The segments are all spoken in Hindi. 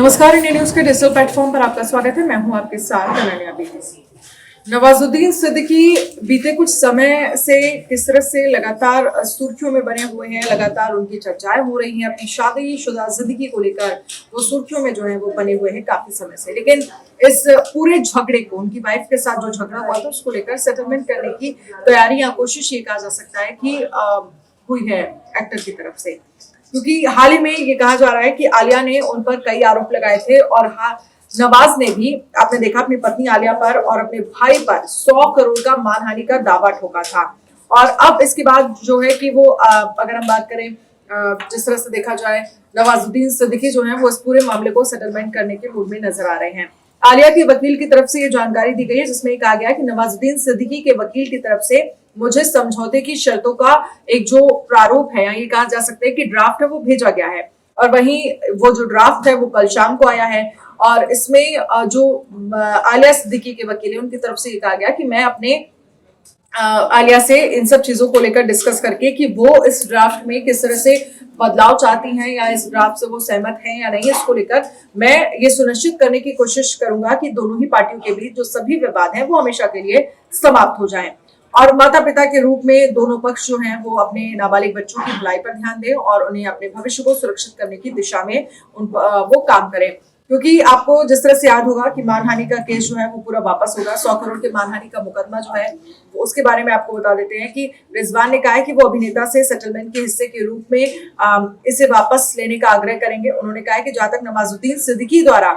नमस्कार, इंडिया न्यूज के डिजिटल प्लेटफॉर्म पर आपका स्वागत है। मैं हूं आपके साथ अनन्या बेदी। नवाजुद्दीन सिद्दीकी बीते कुछ समय से किस तरह से लगातार सुर्खियों में बने हुए हैं, लगातार उनकी चर्चाएं हो रही हैं। अपनी शादीशुदा जिंदगी को लेकर वो सुर्खियों में जो है वो बने हुए हैं काफी समय से। लेकिन इस पूरे झगड़े को, उनकी वाइफ के साथ जो झगड़ा हुआ था उसको लेकर सेटलमेंट करने की तैयारियां, कोशिश ये कहा जा सकता है कि हुई है एक्टर की तरफ से, क्योंकि हाल ही में ये कहा जा रहा है कि आलिया ने उन पर कई आरोप लगाए थे और नवाज ने भी, आपने देखा, अपनी पत्नी आलिया पर और अपने भाई पर 100 करोड़ का मानहानि का दावा ठोका था। और अब इसके बाद जो है कि वो अगर हम बात करें, जिस तरह से देखा जाए, नवाजुद्दीन सिद्दीकी जो है वो इस पूरे मामले को सेटलमेंट करने के मूड में नजर आ रहे हैं। आलिया के वकील की तरफ से ये जानकारी दी गई है, जिसमें कहा गया कि नवाजुद्दीन सिद्दीकी के वकील की तरफ से मुझे समझौते की शर्तों का एक जो प्रारूप है, ये कहा जा सकता है कि ड्राफ्ट है, वो भेजा गया है। और वहीं वो जो ड्राफ्ट है वो कल शाम को आया है और इसमें जो आलिया सिद्दीकी के वकील है उनकी तरफ से ये कहा गया कि मैं अपने आलिया से इन सब चीजों को लेकर डिस्कस करके कि वो इस ड्राफ्ट में किस तरह से बदलाव चाहती हैं या इस ड्राफ्ट से वो सहमत हैं या नहीं, इसको लेकर मैं ये सुनिश्चित करने की कोशिश करूंगा कि दोनों ही पार्टियों के बीच जो सभी विवाद हैं वो हमेशा के लिए समाप्त हो जाएं। और माता पिता के रूप में दोनों पक्ष जो हैं वो अपने नाबालिग बच्चों की भलाई पर ध्यान दें और उन्हें अपने भविष्य को सुरक्षित करने की दिशा में वो काम करें। क्योंकि आपको जिस तरह से याद होगा कि मानहानि का केस जो है वो पूरा वापस होगा। 100 करोड़ के मानहानि का मुकदमा जो है उसके बारे में आपको बता देते हैं कि रिजवान ने कहा है कि वो अभिनेता से सेटलमेंट के हिस्से के रूप में इसे वापस लेने का आग्रह करेंगे। उन्होंने कहा है कि जहां तक नवाजुद्दीन सिद्दीकी द्वारा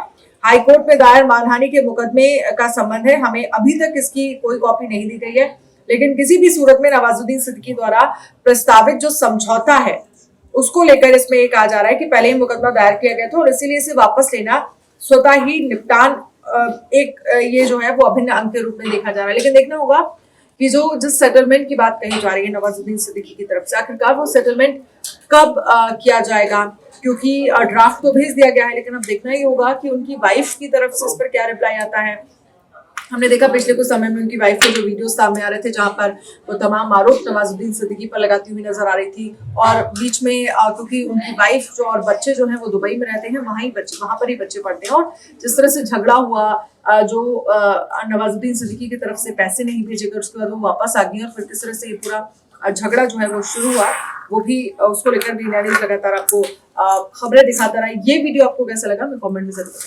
हाईकोर्ट में दायर मानहानि के मुकदमे का संबंध है, हमें अभी तक इसकी कोई कॉपी नहीं दी गई है, लेकिन किसी भी सूरत में नवाजुद्दीन सिद्दीकी द्वारा प्रस्तावित जो समझौता है उसको लेकर इसमें ये कहा जा रहा है कि पहले ही मुकदमा दायर किया गया था और इसीलिए इसे वापस लेना स्वतः ही निपटान एक ये जो है वो अभिन्न अंग के रूप में देखा जा रहा है। लेकिन देखना होगा कि जो जिस सेटलमेंट की बात कही जा रही है नवाजुद्दीन सिद्दीकी की तरफ से, आखिरकार वो सेटलमेंट कब किया जाएगा, क्योंकि ड्राफ्ट तो भेज दिया गया है, लेकिन अब देखना ही होगा कि उनकी वाइफ की तरफ से इस पर क्या रिप्लाई आता है। हमने देखा पिछले कुछ समय में उनकी वाइफ के जो वीडियो सामने आ रहे थे जहां पर वो तमाम आरोप नवाजुद्दीन सिद्दीकी पर लगाती हुई नजर आ रही थी। और बीच में क्योंकि उनकी वाइफ जो और बच्चे जो हैं वो दुबई में रहते हैं, वहां पर ही बच्चे पढ़ते हैं, और जिस तरह से झगड़ा हुआ, जो नवाजुद्दीन सिद्दीकी की तरफ से पैसे नहीं भेजे गए, उसके बाद वो वापस आ गई और फिर किस तरह से ये पूरा झगड़ा जो है वो शुरू हुआ, वो भी उसको लेकर भी इंडिया न्यूज़ लगातार आपको खबरें दिखाता रहा। ये वीडियो आपको कैसा लगा, मैं कमेंट में जरूर बताइए।